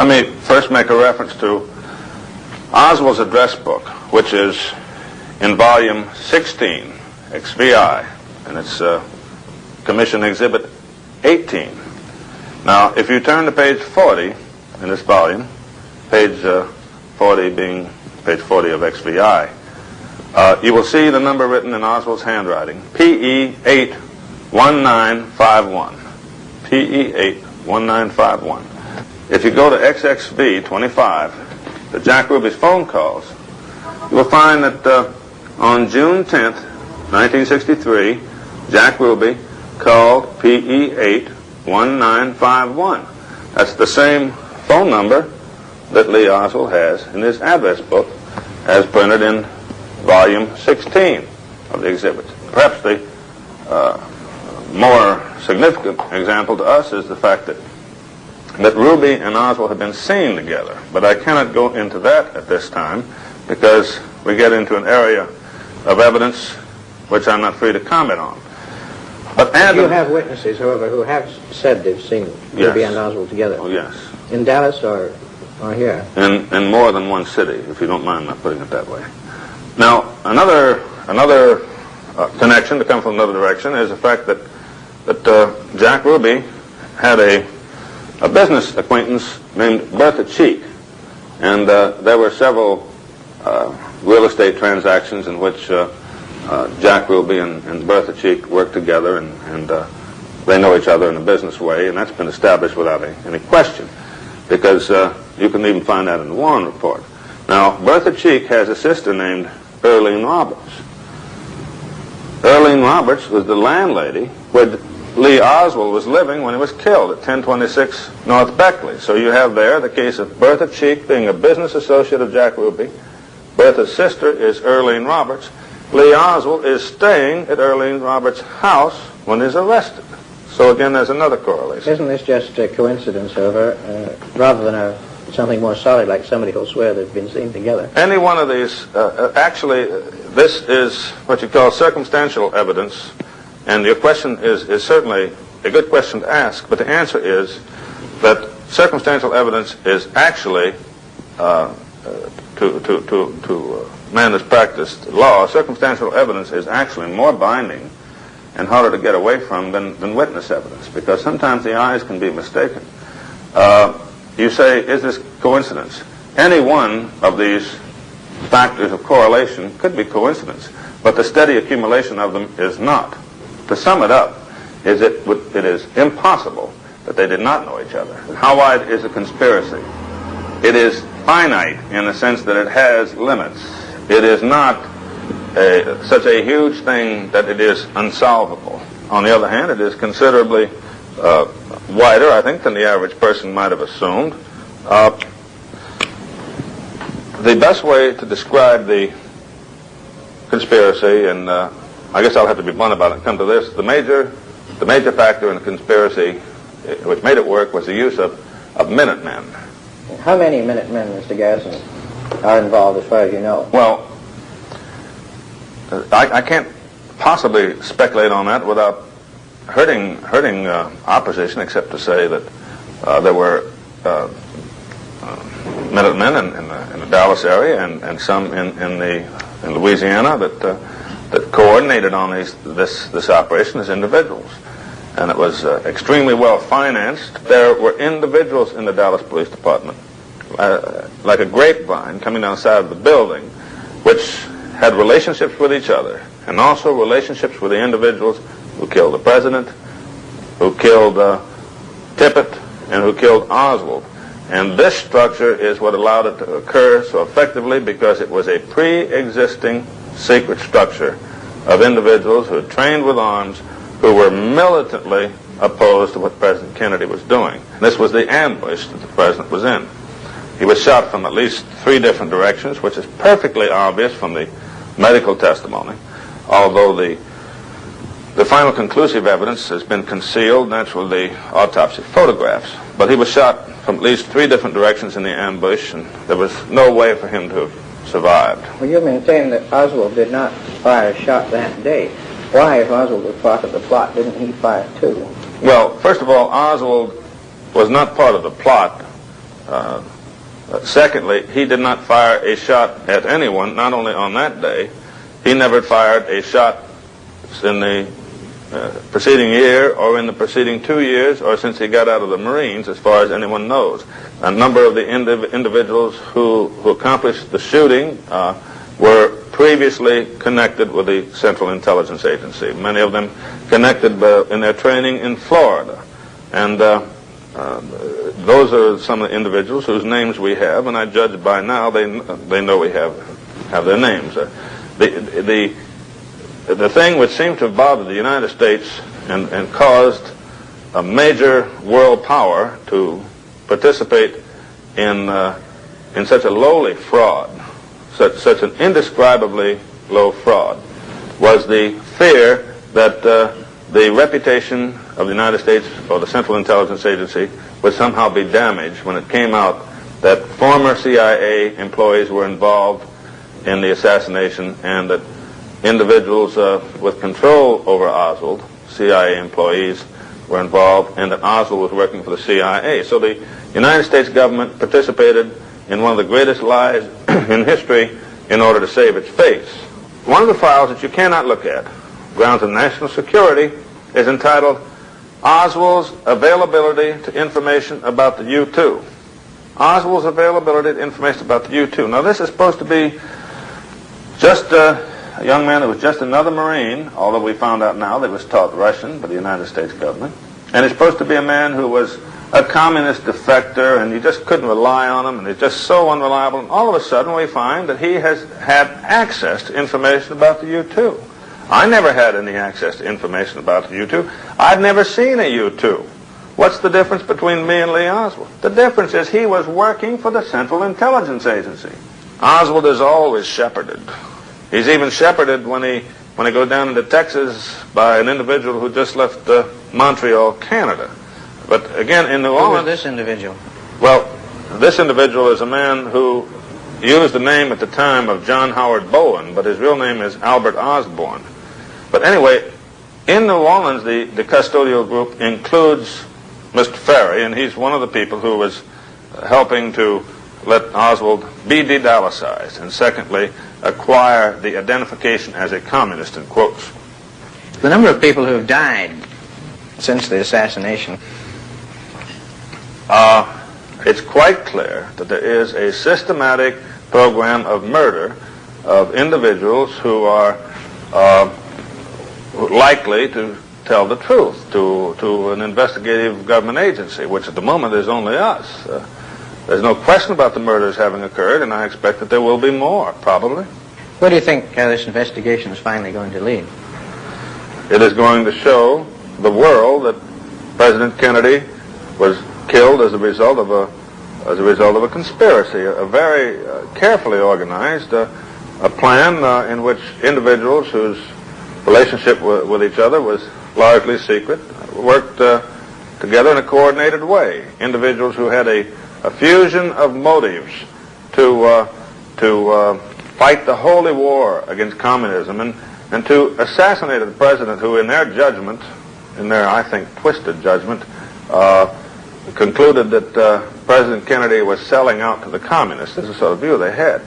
Let me first make a reference to Oswald's address book, which is in volume 16, XVI, and it's Commission Exhibit 18. Now, if you turn to page 40 in this volume, page 40 being page 40 of XVI, you will see the number written in Oswald's handwriting, PE 81951. PE 81951. If you go to XXV 25, the Jack Ruby's phone calls, you will find that on June 10th, 1963, Jack Ruby called PE 81951. That's the same phone number that Lee Oswald has in his address book as printed in volume 16 of the exhibit. Perhaps the more significant example to us is the fact that Ruby and Oswald have been seen together, but I cannot go into that at this time because we get into an area of evidence which I'm not free to comment on. But you have witnesses, however, who have said they've seen Ruby and Oswald together. Oh, yes. In Dallas or here? In more than one city, if you don't mind my putting it that way. Now, another connection to come from another direction is the fact that Jack Ruby had a business acquaintance named Bertha Cheek, and there were several real estate transactions in which Jack Ruby and Bertha Cheek worked together, and they know each other in a business way, and that's been established without any question, because you can even find that in the Warren report. Now, Bertha Cheek has a sister named Earlene Roberts. Earlene Roberts was the landlady where Lee Oswald was living when he was killed at 1026 North Beckley. So you have there the case of Bertha Cheek being a business associate of Jack Ruby. Bertha's sister is Earlene Roberts. Lee Oswald is staying at Earlene Roberts' house when he's arrested. So again, there's another correlation. Isn't this just a coincidence, however, rather than something more solid like somebody who'll swear they've been seen together? Any one of these, actually, this is what you call circumstantial evidence, and your question is certainly a good question to ask, but the answer is that circumstantial evidence is actually, to man who's practiced law, circumstantial evidence is actually more binding and harder to get away from than witness evidence, because sometimes the eyes can be mistaken. You say, is this coincidence? Any one of these factors of correlation could be coincidence, but the steady accumulation of them is not. To sum it up, it is impossible that they did not know each other. How wide is a conspiracy? It is finite in the sense that it has limits. It is not such a huge thing that it is unsolvable. On the other hand, it is considerably wider, I think, than the average person might have assumed. The best way to describe the conspiracy, and I guess I'll have to be blunt about it and come to this, the major factor in the conspiracy which made it work was the use of Minutemen. How many Minutemen, Mr. Garrison, are involved as far as you know? Well, I can't possibly speculate on that without hurting opposition, except to say that there were Minutemen in the Dallas area and some in Louisiana that coordinated on this operation as individuals, and it was extremely well financed. There were individuals in the Dallas Police Department, like a grapevine coming down the side of the building, which had relationships with each other, and also relationships with the individuals who killed the president, who killed Tippit, and who killed Oswald. And this structure is what allowed it to occur so effectively, because it was a pre-existing secret structure of individuals who had trained with arms, who were militantly opposed to what President Kennedy was doing. This was the ambush that the president was in. He was shot from at least 3 different directions, which is perfectly obvious from the medical testimony, although the final conclusive evidence has been concealed, naturally, the autopsy photographs. But he was shot from at least 3 different directions in the ambush, and there was no way for him to have survived. Well, you maintain that Oswald did not fire a shot that day. Why, if Oswald was part of the plot, didn't he fire too? Well, first of all, Oswald was not part of the plot Secondly, he did not fire a shot at anyone, not only on that day. He never fired a shot in the preceding year or in the preceding 2 years or since he got out of the Marines, as far as anyone knows. A number of the individuals who accomplished the shooting were previously connected with the Central Intelligence Agency, many of them connected in their training in Florida. And those are some of the individuals whose names we have, and I judge by now they know we have their names. The thing which seemed to have bothered the United States and caused a major world power to participate in such a lowly fraud, such an indescribably low fraud, was the fear that the reputation of the United States or the Central Intelligence Agency would somehow be damaged when it came out that former CIA employees were involved in the assassination and that individuals with control over Oswald, CIA employees, were involved, and that Oswald was working for the CIA. So the United States government participated in one of the greatest lies in history in order to save its face. One of the files that you cannot look at, grounds of national security, is entitled Oswald's Availability to Information About the U-2. Oswald's availability to information about the U-2. Now this is supposed to be just a young man who was just another Marine, although we found out now that he was taught Russian by the United States government. And he's supposed to be a man who was a communist defector, and you just couldn't rely on him, and he's just so unreliable. And all of a sudden we find that he has had access to information about the U-2. I never had any access to information about the U-2. I've never seen a U-2. What's the difference between me and Lee Oswald? The difference is he was working for the Central Intelligence Agency. Oswald is always shepherded. He's even shepherded when he goes down into Texas by an individual who just left Montreal, Canada. But again, in New Orleans... Who is this individual? Well, this individual is a man who used the name at the time of John Howard Bowen, but his real name is Albert Osborne. But anyway, in New Orleans, the custodial group includes Mr. Ferry, and he's one of the people who was helping to let Oswald be de-Dallasized, and secondly, acquire the identification as a communist, in quotes. The number of people who have died since the assassination. It's quite clear that there is a systematic program of murder of individuals who are likely to tell the truth to an investigative government agency, which at the moment is only us. There's no question about the murders having occurred, and I expect that there will be more, probably. Where do you think this investigation is finally going to lead? It is going to show the world that President Kennedy was killed as a result of a conspiracy, a very carefully organized a plan in which individuals whose relationship with each other was largely secret worked together in a coordinated way. Individuals who had a fusion of motives to fight the holy war against communism and to assassinate the president who, in their judgment, in their, I think, twisted judgment, concluded that President Kennedy was selling out to the communists. This is the sort of view they had.